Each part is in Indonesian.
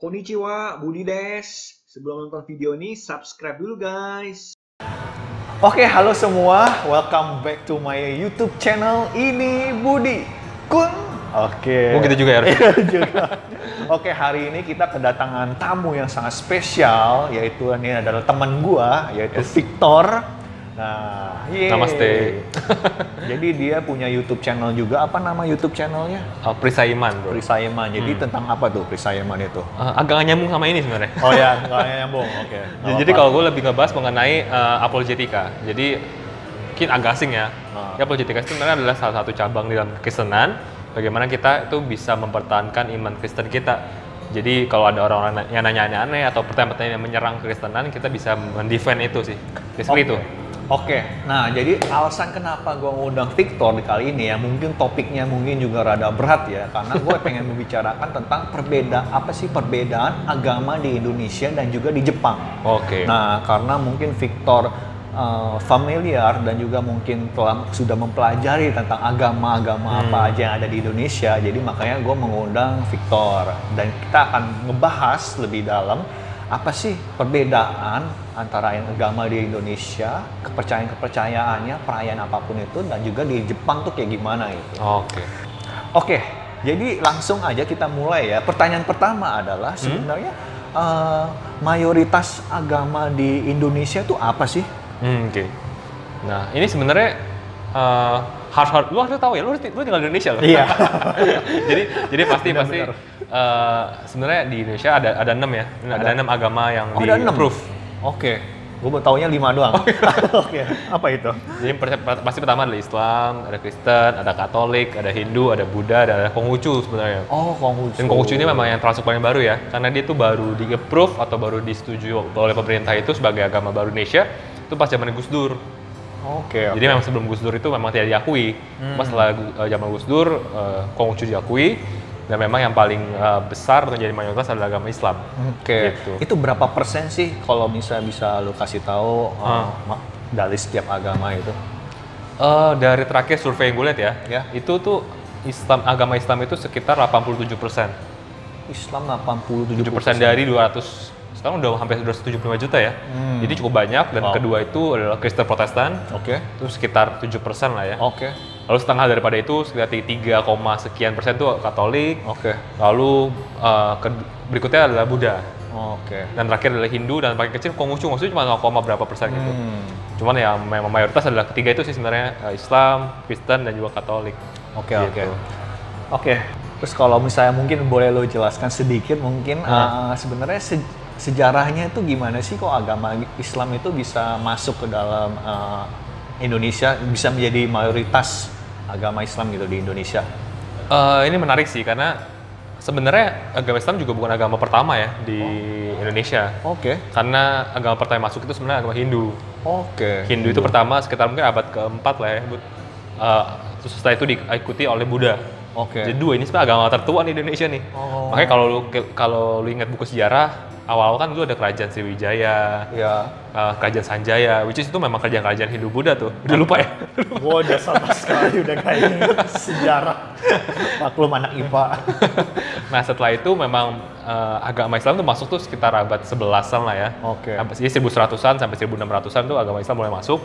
Konnichiwa, Budi des. Sebelum nonton video ini, subscribe dulu guys. Oke, halo semua. Welcome back to my YouTube channel. Ini Budi Kun. Oke. Oh gitu juga ya? Iya juga. Oke, hari ini kita kedatangan tamu yang sangat spesial, yaitu ini adalah teman gua, yaitu Victor. Nah, Namaste. Jadi dia punya YouTube channel juga. Apa nama YouTube channelnya? Prisaiman, bro. Prisaiman. Jadi tentang apa tuh Prisaiman itu? Agak nggak nyambung sama ini sebenarnya. Oh ya, nggak nyambung. Oke. Jadi kalau gue lebih ngebahas mengenai apologetika. Jadi mungkin agak asing ya. Apologetika itu sebenarnya adalah salah satu cabang di dalam Kristenan. Bagaimana kita itu bisa mempertahankan iman Kristen kita. Jadi kalau ada orang-orang yang nanya aneh-aneh atau pertanyaan-pertanyaan yang menyerang Kristenan, kita bisa mendefend itu sih. Basically itu. Oke, nah jadi alasan kenapa gue ngundang Victor di kali ini ya, mungkin topiknya mungkin juga rada berat ya, karena gue pengen membicarakan tentang perbedaan agama di Indonesia dan juga di Jepang. Oke. Nah, karena mungkin Victor familiar dan juga mungkin sudah mempelajari tentang agama-agama apa aja yang ada di Indonesia, jadi makanya gue mengundang Victor dan kita akan ngebahas lebih dalam apa sih perbedaan antara agama di Indonesia, kepercayaannya, perayaan apapun itu, dan juga di Jepang tuh kayak gimana gitu. Oke, jadi langsung aja kita mulai ya. Pertanyaan pertama adalah sebenarnya mayoritas agama di Indonesia tuh apa sih? Oke. Nah, ini sebenarnya hard. Lu harus tahu ya, lu tinggal di Indonesia loh. Iya. jadi pasti sebenarnya di Indonesia ada 6 ya. Ada 6 agama yang di-approve. Oke. Gue baru taunya 5 doang. Oke. Apa itu? Jadi pasti pertama ada Islam, ada Kristen, ada Katolik, ada Hindu, ada Buddha, dan ada Konghucu sebenarnya. Oh, Konghucu. Dan Konghucu ini memang yang termasuk paling baru ya, karena dia tuh baru di-approve atau baru disetujui oleh pemerintah itu sebagai agama baru Indonesia itu pas zaman Gus Dur. Oke. Jadi memang sebelum Gus Dur itu memang tidak diakui. Pas setelah zaman Gus Dur, Konghucu diakui. Dan memang yang paling besar untuk jadi mayoritas adalah agama Islam. Oke. Gitu. Itu berapa persen sih kalau bisa lu kasih tahu dari setiap agama itu? Dari terakhir survei yang gue lihat ya, itu tuh agama Islam itu sekitar 87%. Islam 87%. 7% dari 200. Sekarang udah hampir 275 juta ya. Jadi cukup banyak. Dan kedua itu adalah Kristen Protestan. Oke. Itu sekitar 7% lah ya. Oke. Lalu setengah daripada itu sekitar 3, sekian persen itu Katolik. Oke. Lalu berikutnya adalah Buddha. Oke. Dan terakhir adalah Hindu dan paling kecil Konghucu cuma 0, berapa persen gitu. Cuman ya memang mayoritas adalah ketiga itu sih sebenarnya Islam, Kristen dan juga Katolik. Oke. Gitu. Oke. Terus kalau misalnya mungkin boleh lo jelaskan sedikit mungkin sebenarnya sejarahnya itu gimana sih kok agama Islam itu bisa masuk ke dalam Indonesia, bisa menjadi mayoritas agama Islam gitu di Indonesia? Ini menarik sih karena sebenarnya agama Islam juga bukan agama pertama ya di Indonesia. Oke. Karena agama pertama yang masuk itu sebenarnya agama Hindu. Oke. Hindu itu pertama sekitar mungkin abad ke-4 lah ya. Terus setelah itu diikuti oleh Buddha. Oke. Jadi dua ini sebenarnya agama tertua di Indonesia nih. Makanya kalau lu ingat buku sejarah, awal-awal kan dulu ada kerajaan Sriwijaya, kerajaan Sanjaya, which is itu memang kerajaan Hindu Buddha tuh. Udah lupa ya? Gua udah sama sekali udah kayak sejarah. Maklum anak IPA. Nah setelah itu memang agama Islam tuh masuk tuh sekitar abad 11-an lah ya. Oke. Jadi 1100-an sampai 1600-an tuh agama Islam mulai masuk.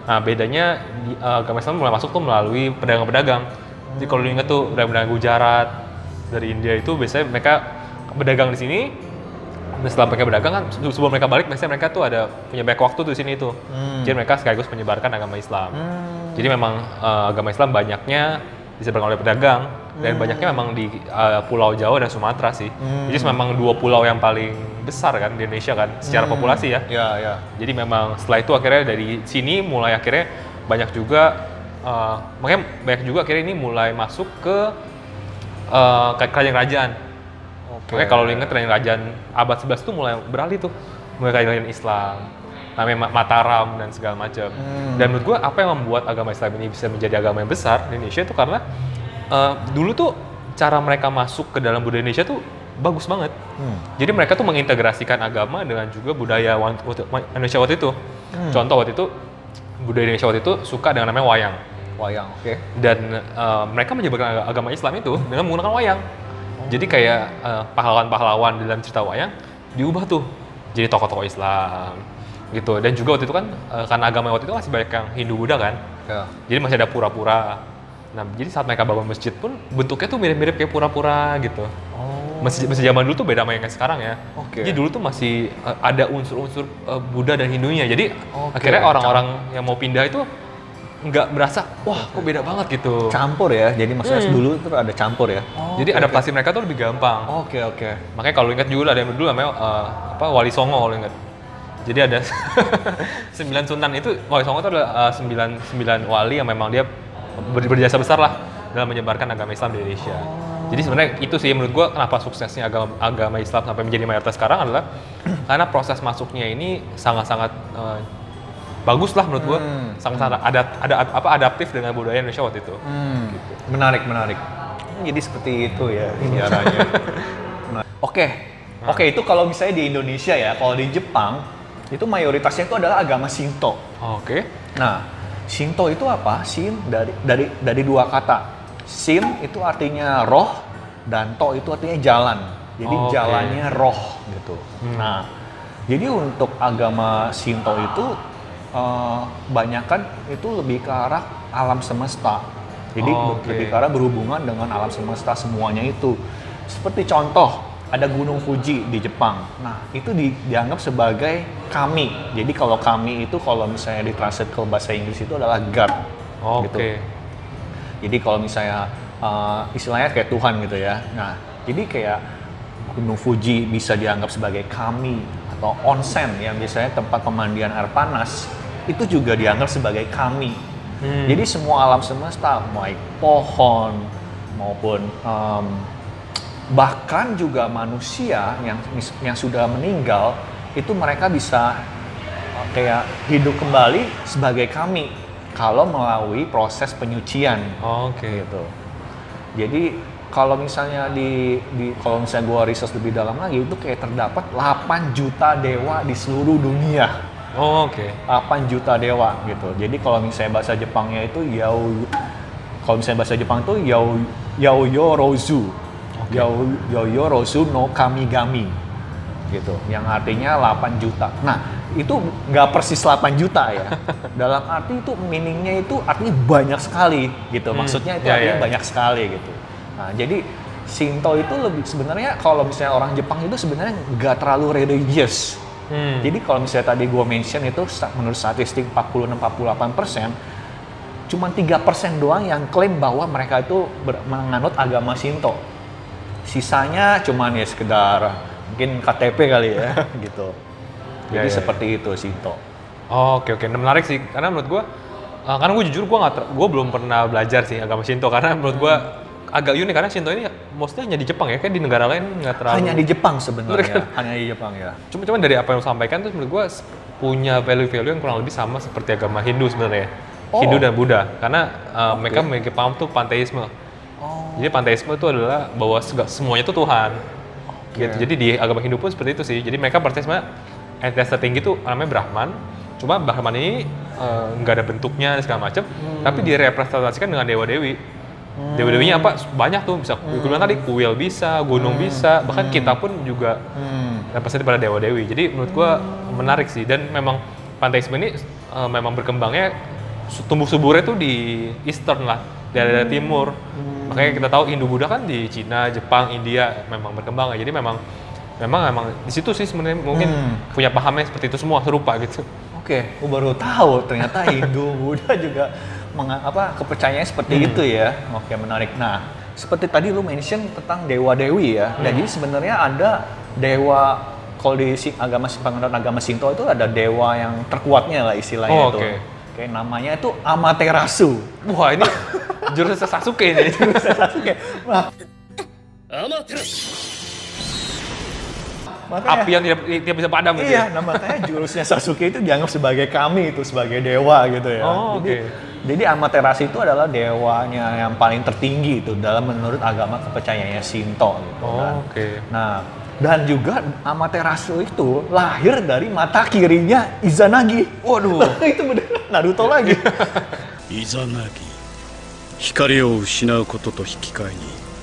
Nah bedanya agama Islam mulai masuk tuh melalui pedagang-pedagang. Jadi kalau lu ingat tuh pedagang-pedagang Gujarat dari India itu biasanya mereka berdagang di sini. Dan setelah mereka berdagang kan sebelum mereka balik biasanya mereka tuh punya banyak waktu tuh di sini tuh. Jadi mereka sekaligus menyebarkan agama Islam. Jadi memang agama Islam banyaknya disebarkan oleh pedagang dan banyaknya memang di Pulau Jawa dan Sumatera sih. Jadi memang 2 pulau yang paling besar kan di Indonesia kan secara populasi ya. Iya. Jadi memang setelah itu akhirnya dari sini mulai akhirnya banyak juga akhirnya ini mulai masuk ke kerajaan-kerajaan. Makanya kalau lu ingat kerajaan abad 11 tuh mulai beralih tuh, mulai kerajaan Islam, namanya Mataram dan segala macam. Dan menurut gue apa yang membuat agama Islam ini bisa menjadi agama yang besar di Indonesia itu karena dulu tuh cara mereka masuk ke dalam budaya Indonesia tuh bagus banget. Jadi mereka tuh mengintegrasikan agama dengan juga budaya Indonesia waktu itu. Contoh waktu itu budaya Indonesia waktu itu suka dengan namanya wayang. Wayang, oke. Dan mereka menyebarkan agama Islam itu dengan menggunakan wayang. Jadi kayak pahlawan-pahlawan dalam cerita wayang diubah tuh jadi tokoh-tokoh Islam gitu. Dan juga waktu itu kan karena agama waktu itu masih banyak yang Hindu Buddha kan. Ya. Jadi masih ada pura-pura. Nah, jadi saat mereka bangun masjid pun bentuknya tuh mirip-mirip kayak pura-pura gitu. Masjid zaman dulu tuh beda sama yang sekarang ya. Oke. Jadi dulu tuh masih ada unsur-unsur Buddha dan Hindunya. Jadi Oke. akhirnya orang-orang yang mau pindah itu nggak berasa, wah kok beda banget gitu. Campur ya, jadi maksudnya dulu tuh ada campur ya. Jadi adaptasi mereka tuh lebih gampang. Oke. Makanya kalau ingat juga ada yang dulu namanya Wali Songo kalau ingat. Jadi ada 9 sunan itu, Wali Songo itu adalah 9 wali yang memang dia berjasa besar lah dalam menyebarkan agama Islam di Indonesia. Jadi sebenarnya itu sih menurut gua kenapa suksesnya agama Islam sampai menjadi mayoritas sekarang adalah karena proses masuknya ini sangat-sangat bagus lah menurut gua, sangat-sangat adaptif dengan budaya Indonesia waktu itu. Gitu. Menarik. Jadi seperti itu ya siarannya. Oke, itu kalau misalnya di Indonesia ya, kalau di Jepang itu mayoritasnya itu adalah agama Shinto. Oke. Nah, Shinto itu apa? Shin dari dua kata. Shin itu artinya roh dan to itu artinya jalan. Jadi jalannya roh gitu. Nah, jadi untuk agama Shinto itu banyakan itu lebih ke arah alam semesta. Jadi lebih ke arah berhubungan dengan alam semesta semuanya itu. Seperti contoh, ada Gunung Fuji di Jepang. Nah, itu dianggap sebagai kami. Jadi kalau kami itu kalau misalnya ditranslate ke bahasa Inggris itu adalah God. Gitu. Jadi kalau misalnya istilahnya kayak Tuhan gitu ya. Nah, jadi kayak Gunung Fuji bisa dianggap sebagai kami atau onsen yang biasanya tempat pemandian air panas itu juga dianggap sebagai kami. Jadi semua alam semesta, baik pohon maupun bahkan juga manusia yang sudah meninggal itu mereka bisa kayak hidup kembali sebagai kami kalau melalui proses penyucian. Gitu. Jadi kalau misalnya kalau misalnya gua research lebih dalam lagi itu kayak terdapat 8 juta dewa di seluruh dunia. 8 juta dewa gitu. Jadi kalau misalnya bahasa Jepangnya itu Yaoyorozu. Yaoyorozu no Kamigami gitu. Yang artinya 8 juta. Nah, itu nggak persis 8 juta ya. Dalam arti itu meaningnya itu artinya banyak sekali gitu. Maksudnya itu artinya banyak sekali gitu. Nah, jadi Shinto itu lebih sebenarnya kalau misalnya orang Jepang itu sebenarnya nggak terlalu religious. Jadi kalau misalnya tadi gue mention itu menurut statistik 46-48%, cuma 3% doang yang klaim bahwa mereka itu menganut agama Shinto. Sisanya cuman ya sekedar mungkin KTP kali ya gitu. Jadi seperti itu Shinto. Oke. Nah, menarik sih karena menurut gue, karena gue jujur gue belum pernah belajar sih agama Shinto karena menurut gue agak unik karena Shinto ini mostly hanya di Jepang ya, kayak di negara lain nggak terlalu. Hanya di Jepang sebenarnya, hanya di Jepang ya. Cuma dari apa yang lo sampaikan tuh menurut gue punya value-value yang kurang lebih sama seperti agama Hindu sebenarnya, Hindu dan Buddha, karena mereka memiliki paham tuh panteisme. Jadi panteisme itu adalah bahwa semuanya itu Tuhan. Gitu. Jadi di agama Hindu pun seperti itu sih. Jadi mereka percaya sebenarnya entitas tertinggi itu namanya Brahman. Cuma Brahman ini nggak ada bentuknya segala macam, tapi direpresentasikan dengan dewa-dewi. Dewa-dewinya apa? Banyak tuh, bisa bilang tadi kuil bisa, gunung bisa, bahkan kita pun juga representasi pada dewa-dewi. Jadi menurut gua menarik sih, dan memang panteisme ini memang berkembangnya tumbuh suburnya tuh di Eastern lah, di daerah timur. Makanya kita tahu Hindu Buddha kan di Cina, Jepang, India memang berkembang. Jadi memang di situ sih sebenarnya mungkin punya pahamnya seperti itu semua, serupa gitu. Oke, aku baru tahu ternyata Hindu Buddha juga kepercayaannya seperti itu ya. Oke, menarik. Nah, seperti tadi lu mention tentang dewa-dewi ya. Jadi sebenarnya ada dewa, kalau di agama Shinto itu ada dewa yang terkuatnya lah istilahnya itu. Oke, namanya itu Amaterasu. Wah, ini jurusnya Sasuke ini. Jurusnya Sasuke. Nah, Amaterasu. Api yang tidak bisa padam gitu. Iya, nah makanya jurusnya Sasuke itu dianggap sebagai kami itu, sebagai dewa gitu ya. Jadi Amaterasu itu adalah dewanya yang paling tertinggi itu dalam menurut agama kepercayaannya Shinto gitu kan. Nah, dan juga Amaterasu itu lahir dari mata kirinya Izanagi. Waduh, itu bener Naruto lagi. Izanagi, 光を失うことと引き換えに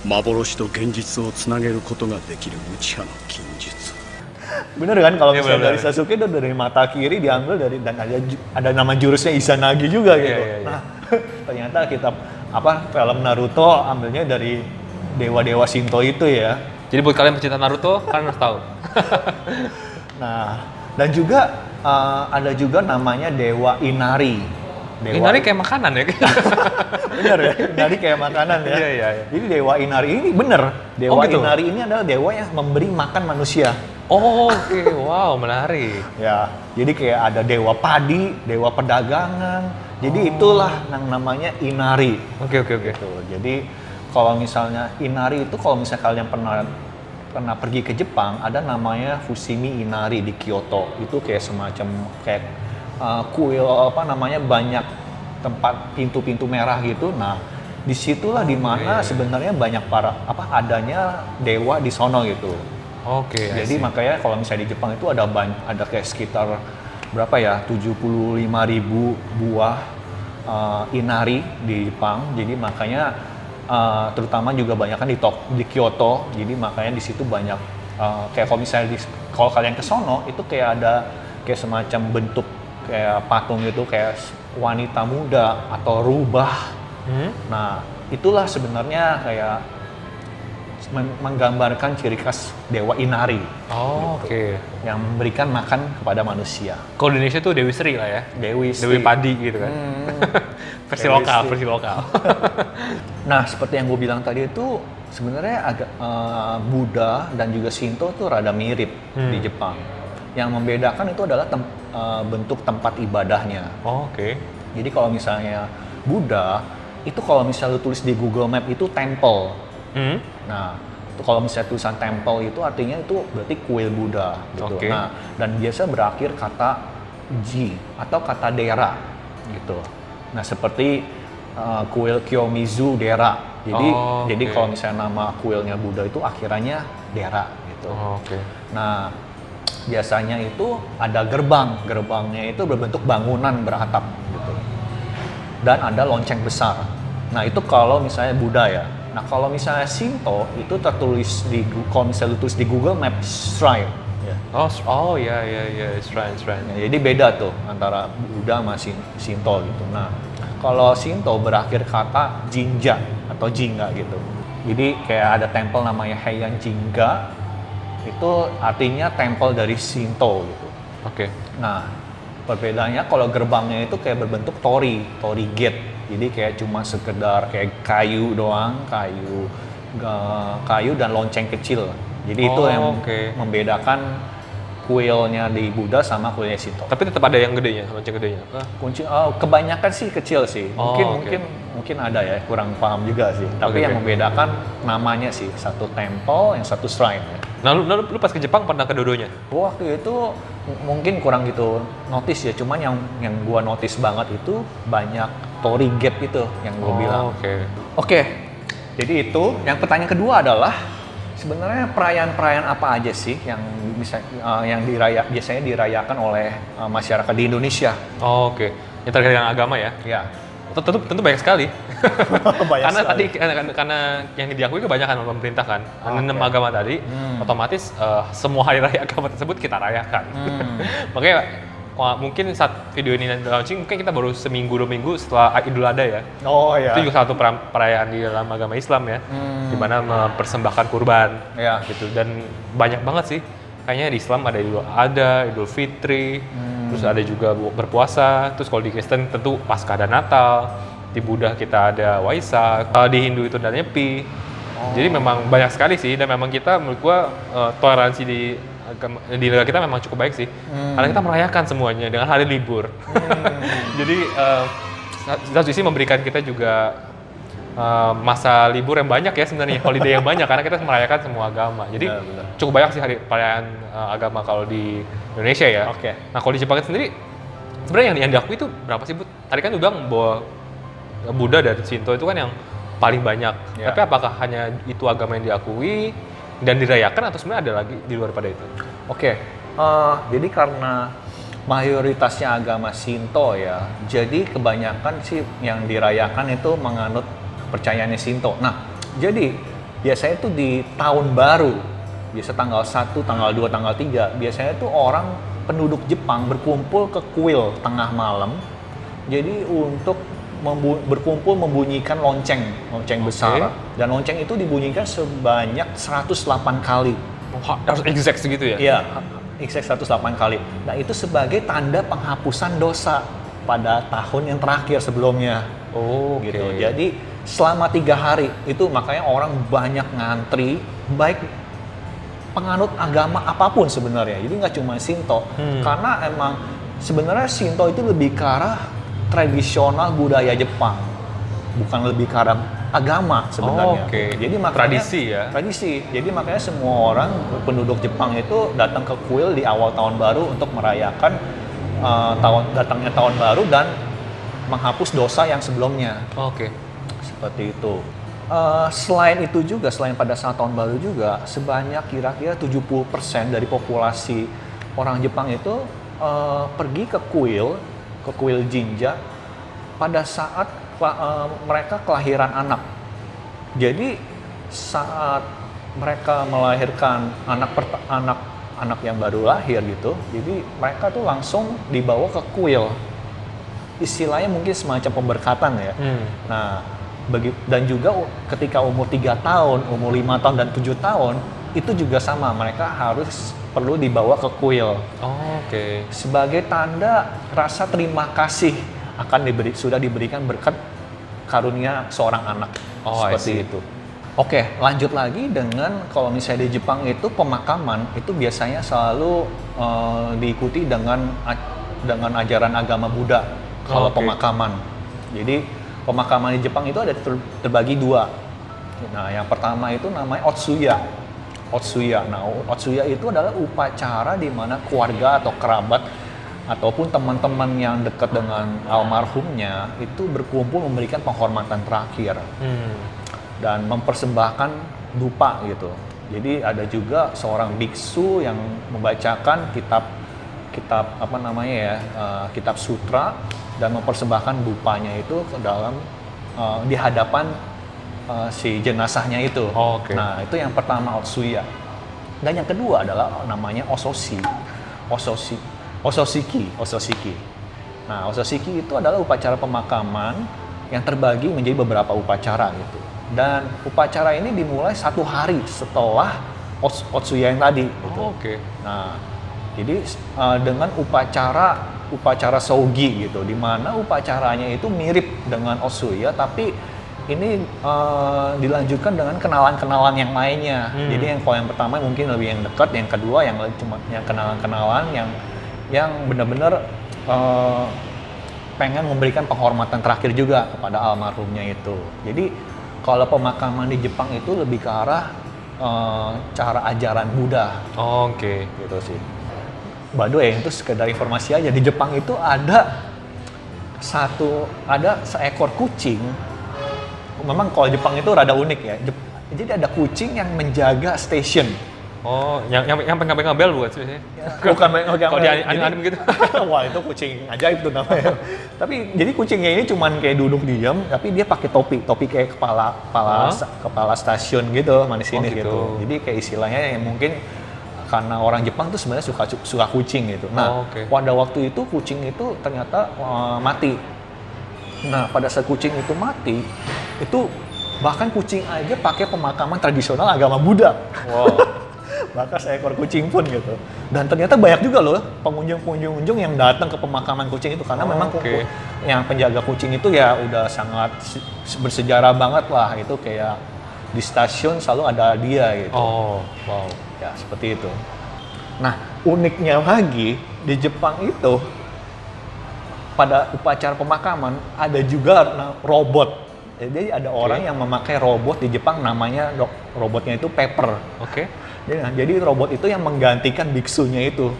幻と現実をつなげることができるウチハの金術。 Bener kan kalau Iya, misalnya bener, dari Sasuke itu dari mata kiri diambil dari dan ada nama jurusnya Izanagi juga gitu. Iya. Nah, ternyata kita film Naruto ambilnya dari dewa-dewa Shinto itu ya. Jadi buat kalian pecinta Naruto, kalian harus tahu. Nah, dan juga ada juga namanya Dewa Inari. Inari kayak makanan ya? Bener ya, Inari kayak makanan ya. Iya. Jadi Dewa Inari ini bener. Dewa gitu? Inari ini adalah dewa yang memberi makan manusia. Oh, oke. Wow, menarik. Ya, jadi kayak ada dewa padi, dewa perdagangan. Jadi itulah yang namanya Inari. Oke. Gitu. Jadi kalau misalnya Inari itu kalau misalnya kalian pernah pergi ke Jepang, ada namanya Fushimi Inari di Kyoto. Itu kayak semacam kuil banyak tempat pintu-pintu merah gitu. Nah, disitulah dimana sebenarnya banyak adanya dewa di sono gitu. Oke. Jadi makanya kalau misalnya di Jepang itu ada kayak sekitar berapa ya 75.000 buah inari di Jepang. Jadi makanya terutama juga banyak kan di Kyoto. Jadi makanya di situ banyak kayak kalau misalnya kalau kalian ke sono itu kayak ada kayak semacam bentuk kayak patung gitu kayak wanita muda atau rubah. Nah, itulah sebenarnya kayak menggambarkan ciri khas Dewa Inari. Gitu. Oke. Yang memberikan makan kepada manusia. Kalau di Indonesia tuh Dewi Sri lah ya. Dewi Sri. Dewi Padi gitu kan. versi lokal. Nah, seperti yang gue bilang tadi itu sebenarnya agak Buddha dan juga Shinto tuh rada mirip di Jepang. Yang membedakan itu adalah bentuk tempat ibadahnya. Oke. Jadi kalau misalnya Buddha itu kalau misalnya lu tulis di Google Map itu temple. Nah, itu kalau misalnya tulisan temple itu artinya itu berarti kuil Buddha gitu. Oke. Nah, dan biasa berakhir kata ji atau kata dera gitu. Nah, seperti kuil Kiyomizu dera. Jadi kalau misalnya nama kuilnya Buddha itu akhirannya dera gitu. Oke. Nah, biasanya itu ada gerbang. Gerbangnya itu berbentuk bangunan beratap gitu. Dan ada lonceng besar. Nah, itu kalau misalnya Buddha ya. Nah, kalau misalnya Shinto itu tertulis kalau misalnya tulis di Google Maps shrine. Ya. Ya, shrine. Ya, jadi beda tuh antara Buddha sama Shinto gitu. Nah, kalau Shinto berakhir kata Jinja atau Jinga gitu. Jadi kayak ada temple namanya Heian Jinga. Itu artinya temple dari Shinto gitu. Oke. Nah, perbedaannya kalau gerbangnya itu kayak berbentuk torii gate. Jadi kayak cuma sekedar kayak kayu doang, kayu dan lonceng kecil. Jadi itu yang membedakan kuilnya di Buddha sama kuilnya Shinto. Tapi tetap ada yang gedenya, lonceng gedenya. Kebanyakan sih kecil sih. Mungkin ada ya, kurang paham juga sih. Tapi yang membedakan namanya sih, satu temple, yang satu shrine. Ya. Nah, lu pas ke Jepang pernah ke dua-duanya? Waktu itu mungkin kurang gitu notice ya, cuman yang gua notice banget itu banyak torii gate itu yang gua bilang. Oke. Jadi itu. Yang pertanyaan kedua adalah sebenarnya perayaan-perayaan apa aja sih yang biasanya dirayakan oleh masyarakat di Indonesia? Oke. Yang terkait dengan agama ya? Ya. Tentu banyak sekali. Banyak karena yang diakui kebanyakan oleh pemerintah kan. 6 agama tadi, otomatis semua hari raya agama tersebut kita rayakan. Makanya mungkin saat video ini nanti launching, mungkin kita baru seminggu 2 minggu setelah Idul Adha ya. Oh iya. Itu juga satu perayaan di dalam agama Islam ya, di mana mempersembahkan kurban. Gitu. Dan banyak banget sih. Kayaknya di Islam ada Idul Adha, Idul Fitri, terus ada juga berpuasa. Terus kalau di Kristen tentu Paskah dan Natal. Di Buddha kita ada Waisak. Di Hindu itu ada Nyepi. Jadi memang banyak sekali sih. Dan memang kita menurut gua toleransi di negara kita memang cukup baik sih. Karena kita merayakan semuanya dengan hari libur. Jadi satu sisi memberikan kita juga masa libur yang banyak ya sebenarnya, holiday yang banyak karena kita merayakan semua agama. Jadi cukup banyak sih hari perayaan agama kalau di Indonesia ya. Nah, kalau di Jepang sendiri sebenarnya yang diakui itu berapa sih, Bud? Tadi kan udah bahwa Buddha dan Shinto itu kan yang paling banyak. Tapi apakah hanya itu agama yang diakui dan dirayakan atau sebenarnya ada lagi di luar pada itu? Jadi karena mayoritasnya agama Shinto ya, jadi kebanyakan sih yang dirayakan itu menganut percayaannya Shinto. Nah, jadi biasanya tuh di tahun baru, biasa tanggal 1, tanggal 2, tanggal 3, biasanya tuh orang penduduk Jepang berkumpul ke kuil tengah malam. Jadi untuk berkumpul membunyikan lonceng besar. Dan lonceng itu dibunyikan sebanyak 108 kali. Harus exact segitu ya? Iya, exact 108 kali. Nah itu sebagai tanda penghapusan dosa pada tahun yang terakhir sebelumnya. Oh, gitu. Jadi selama 3 hari itu makanya orang banyak ngantri, baik penganut agama apapun sebenarnya. Jadi nggak cuma Shinto, karena emang sebenarnya Shinto itu lebih ke arah tradisional budaya Jepang, bukan lebih ke arah agama sebenarnya. Jadi makanya tradisi. Jadi makanya semua orang penduduk Jepang itu datang ke kuil di awal tahun baru untuk merayakan datangnya tahun baru dan menghapus dosa yang sebelumnya. Seperti itu. Selain itu juga, selain pada saat tahun baru juga, sebanyak kira-kira 70% dari populasi orang Jepang itu pergi ke kuil Jinja pada saat mereka kelahiran anak. Jadi saat mereka melahirkan anak yang baru lahir gitu, jadi mereka tuh langsung dibawa ke kuil. Istilahnya mungkin semacam pemberkatan ya. Nah, dan juga ketika umur 3 tahun, umur 5 tahun dan 7 tahun itu juga sama, mereka perlu dibawa ke kuil. Sebagai tanda rasa terima kasih sudah diberikan berkat karunia seorang anak. Seperti itu. Lanjut lagi dengan kalau misalnya di Jepang itu pemakaman itu biasanya selalu diikuti dengan ajaran agama Buddha. Kalau pemakaman. Jadi pemakaman di Jepang itu ada terbagi 2. Nah, yang pertama itu namanya Otsuya. Nah, Otsuya itu adalah upacara di mana keluarga atau kerabat ataupun teman-teman yang dekat dengan almarhumnya itu berkumpul memberikan penghormatan terakhir dan mempersembahkan dupa gitu. Jadi ada juga seorang biksu yang membacakan kitab kitab sutra dan mempersembahkan dupanya itu ke dalam di hadapan si jenazahnya itu. Nah, itu yang pertama Otsuya. Dan yang kedua adalah namanya Ososiki. Nah, Ososiki itu adalah upacara pemakaman yang terbagi menjadi beberapa upacara gitu. Dan upacara ini dimulai 1 hari setelah Otsuya yang tadi gitu. Nah, jadi dengan upacara Sougi gitu, di mana upacaranya itu mirip dengan Otsuya tapi ini dilanjutkan dengan kenalan-kenalan yang lainnya. Jadi yang pertama mungkin lebih yang dekat, yang kedua yang cuma yang kenalan-kenalan yang benar-benar pengen memberikan penghormatan terakhir juga kepada almarhumnya itu. Jadi kalau pemakaman di Jepang itu lebih ke arah cara ajaran Buddha. Gitu sih. By the way, itu sekedar informasi aja, di Jepang itu ada seekor kucing. Memang kalau Jepang itu rada unik ya. Jadi ada kucing yang menjaga stasiun. Yang pegang-pegang bel buat sih. Bukan pegang kalau di anime gitu. Wah, itu kucing ajaib tuh namanya. Tapi jadi kucingnya ini cuman kayak duduk diam, tapi dia pakai topi kayak kepala stasiun gitu, manis ini gitu. Jadi kayak istilahnya yang mungkin karena orang Jepang tuh sebenarnya suka kucing gitu. Nah, pada waktu itu kucing itu ternyata mati. Nah, pada saat kucing itu mati, itu bahkan kucing aja pakai pemakaman tradisional agama Buddha. Bahkan seekor kucing pun gitu. Dan ternyata banyak juga loh pengunjung yang datang ke pemakaman kucing itu karena memang yang penjaga kucing itu ya udah sangat bersejarah banget lah. Itu kayak di stasiun selalu ada dia gitu. Ya seperti itu. Nah, uniknya lagi di Jepang itu pada upacara pemakaman ada juga robot. Jadi ada orang yang memakai robot di Jepang, namanya robotnya itu Pepper. Jadi robot itu yang menggantikan biksunya itu.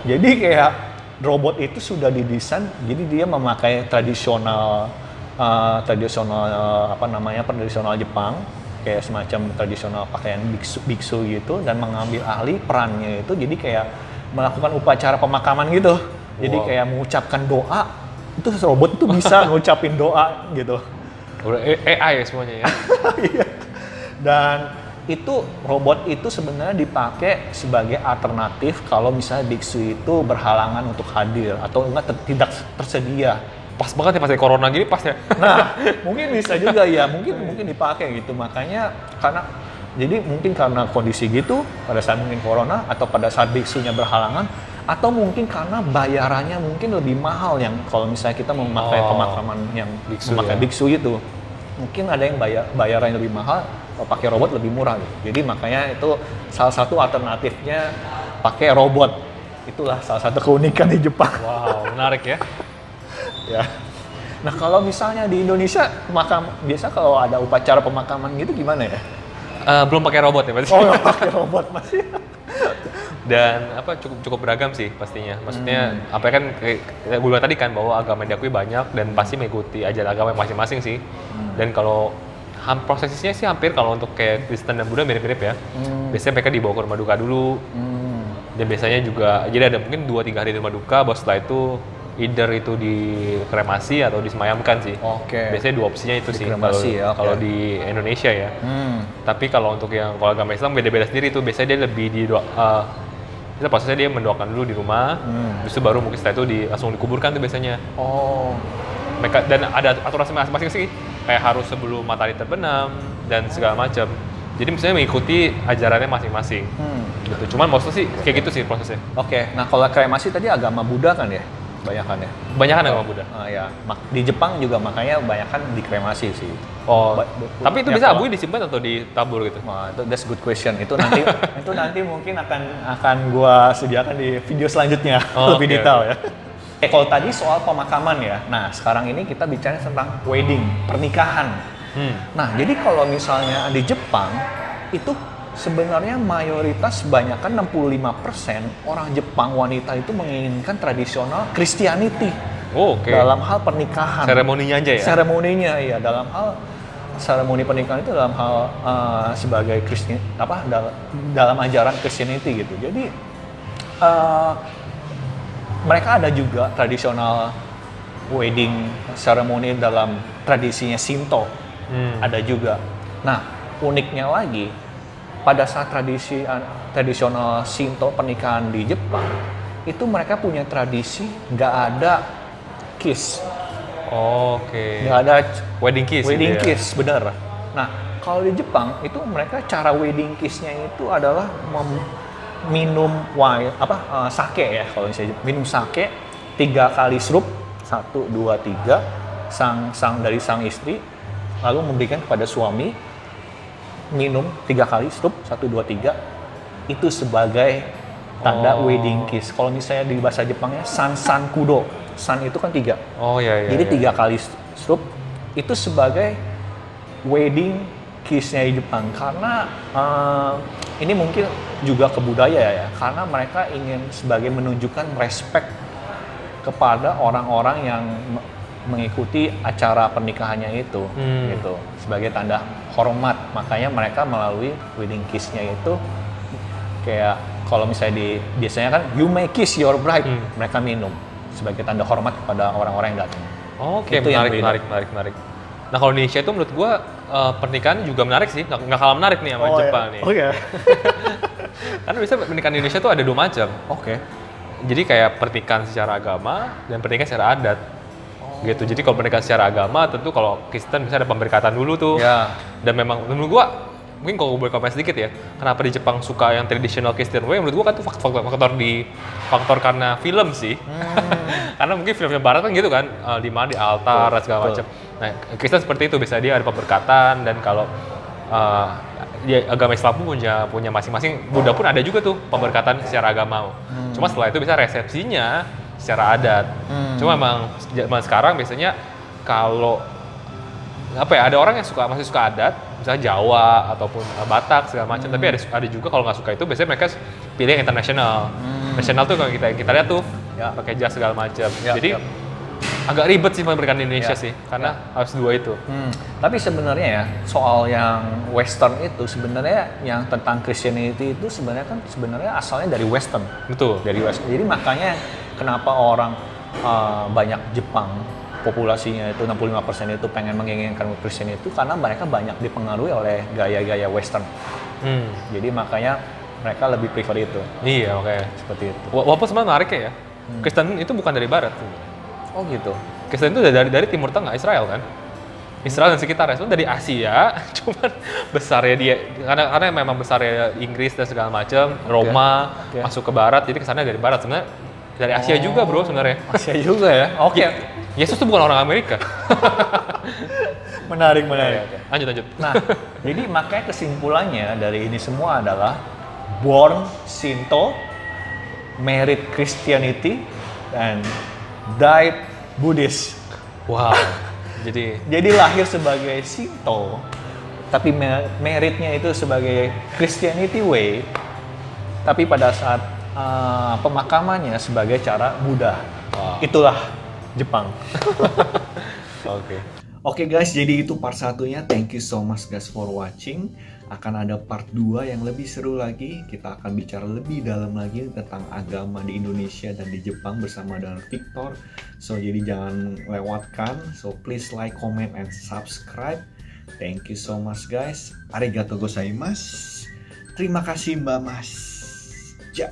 Jadi kayak robot itu sudah didesain, jadi dia memakai tradisional Jepang, kayak semacam tradisional pakaian biksu gitu, dan mengambil alih perannya itu jadi kayak melakukan upacara pemakaman gitu. Jadi kayak mengucapkan doa, itu robot itu bisa ngucapin doa gitu. Udah AI ya semuanya ya? Iya. Dan itu robot itu sebenarnya dipakai sebagai alternatif kalau misalnya biksu itu berhalangan untuk hadir atau enggak tidak tersedia. Pas banget ya pas corona gini pas ya. Nah, mungkin bisa juga ya, mungkin dipakai gitu. Makanya jadi mungkin karena kondisi gitu pada saat mungkin corona atau pada saat biksunya berhalangan atau mungkin karena bayarannya mungkin lebih mahal yang kalau misalnya kita memakai pemakaman yang memakai biksu itu. Mungkin ada yang bayarannya lebih mahal, kalau pakai robot lebih murah gitu. Jadi makanya itu salah satu alternatifnya pakai robot. Itulah salah satu keunikan di Jepang. Wow, menarik ya. Ya. Nah kalau misalnya di Indonesia biasa kalau ada upacara pemakaman gitu gimana ya? Belum pakai robot ya pasti. Oh, pakai robot masih. Dan cukup beragam sih pastinya. Maksudnya apa kan kayak gue bilang tadi kan bahwa agama yang diakui banyak dan pasti mengikuti ajaran agama masing-masing sih. Dan kalau prosesnya sih hampir kalau untuk kayak Kristen dan Buddha mirip-mirip ya. Biasanya mereka dibawa ke rumah duka dulu. Dan biasanya juga jadi ada mungkin 2-3 hari di rumah duka, baru setelah itu either itu dikremasi atau disemayamkan sih. Oke. Biasanya 2 opsinya itu sih kalau di Indonesia ya. Tapi kalau untuk yang kalau agama Islam beda-beda sendiri tuh. Biasanya dia lebih itu prosesnya dia mendoakan dulu di rumah, terus baru mungkin setelah itu langsung dikuburkan tuh biasanya. Oh. Mereka dan ada aturan masing-masing sih, kayak harus sebelum matahari terbenam dan segala macam. Jadi misalnya mengikuti ajarannya masing-masing. Gitu. Cuman maksudnya sih kayak gitu sih prosesnya. Oke. Nah kalau kremasi tadi agama Buddha kan ya? Banyakan ya? Banyakan agama Buddha. Ya. Di Jepang juga makanya banyakan dikremasi sih. Oh. Tapi itu bisa abunya disimpan atau ditabur gitu? Wah, that's good question. Itu nanti mungkin akan gua sediakan di video selanjutnya lebih detail ya. Kalau tadi soal pemakaman ya. Nah, sekarang ini kita bicara tentang wedding, pernikahan. Nah, jadi kalau misalnya di Jepang itu sebenarnya mayoritas bahkan 65% orang Jepang wanita itu menginginkan tradisional Christianity. Oke. Dalam hal pernikahan. Seremoninya aja ya? Seremoninya ya, dalam hal seremoni pernikahan itu dalam hal sebagai Kristen dalam ajaran Christianity gitu. Jadi mereka ada juga tradisional wedding ceremony dalam tradisinya Shinto. Ada juga. Nah, uniknya lagi pada saat tradisional Shinto pernikahan di Jepang itu mereka punya tradisi nggak ada kiss. Oke. Nggak ada wedding kiss. Wedding kiss, bener. Nah, kalau di Jepang itu mereka cara wedding kissnya itu adalah minum wine sake ya kalau misalnya minum sake 3 kali sirup 1, 2, 3 dari sang istri lalu memberikan kepada suami minum 3 kali sirup 1, 2, 3 itu sebagai tanda wedding kiss. Kalau misalnya di bahasa Jepangnya san kudo, san itu kan 3. Jadi 3 kali sirup itu sebagai wedding kiss-nya di Jepang karena ini mungkin juga ke budaya ya, karena mereka ingin sebagai menunjukkan respect kepada orang-orang yang mengikuti acara pernikahannya itu, gitu, sebagai tanda hormat. Makanya mereka melalui wedding kiss-nya itu kayak kalau misalnya biasanya kan you may kiss your bride, mereka minum sebagai tanda hormat kepada orang-orang yang datang. Oke, menarik. Nah kalau di Indonesia itu menurut gua pernikahan juga menarik sih, nggak kalah menarik nih sama Jepang nih. Oke. Karena biasanya pernikahan di Indonesia tuh ada 2 macam. Oke. Jadi kayak pernikahan secara agama dan pernikahan secara adat. Gitu. Jadi kalau pernikahan secara agama tentu kalau Kristen bisa ada pemberkatan dulu tuh. Ya. Dan memang menurut gua mungkin kalau gue boleh komen sedikit ya, kenapa di Jepang suka yang traditional Christian way, menurut gua kan itu faktor karena film sih. Karena mungkin film-film barat kan gitu kan, di mana di altar dan segala macam. Nah, Kristen seperti itu, biasanya dia ada pemberkatan dan kalau agama Islam pun punya masing-masing, Buddha pun ada juga tuh pemberkatan secara agama. Cuma setelah itu bisa resepsinya secara adat. Cuma memang zaman sekarang biasanya kalau ada orang yang masih suka adat, misalnya Jawa ataupun Batak segala macam. Tapi ada juga kalau nggak suka itu biasanya mereka pilih yang internasional. Nasional tuh kalau kita lihat tuh pakai jas segala macam. Jadi agak ribet sih pernikahan di Indonesia sih, karena harus 2 itu. Tapi sebenarnya ya soal yang Western itu sebenarnya yang tentang Christianity itu sebenarnya asalnya dari Western. Betul. Dari Western. Jadi makanya kenapa orang banyak Jepang populasinya itu 65% itu pengen menginginkan Kristen itu karena mereka banyak dipengaruhi oleh gaya-gaya Western. Jadi makanya mereka lebih prefer itu. Iya, oke. Seperti itu. Walaupun sebenarnya menarik ya. Kristen itu bukan dari barat. Oh gitu. Kristen itu dari Timur Tengah, Israel kan. Israel dan sekitarnya, sebenarnya dari Asia, cuman besarnya dia, karena memang besarnya Inggris dan segala macam, Roma masuk ke Barat, jadi kesannya dari Barat. Sebenarnya dari Asia juga bro sebenarnya. Asia juga ya? Oke. Yesus tuh bukan orang Amerika. Menarik. Lanjut. Nah, jadi makanya kesimpulannya dari ini semua adalah born Shinto, married Christianity, and died Buddhist. Wow. Jadi lahir sebagai Shinto, tapi meritnya itu sebagai Christianity way, tapi pada saat pemakamannya sebagai cara Buddha. Wow. Itulah Jepang. Oke guys, jadi itu part satunya. Thank you so much guys for watching. Akan ada part 2 yang lebih seru lagi. Kita akan bicara lebih dalam lagi tentang agama di Indonesia dan di Jepang bersama dengan Victor. So jadi jangan lewatkan. So please like, comment, and subscribe. Thank you so much guys. Arigatou gozaimasu. Terima kasih Mbak Mas. Ja.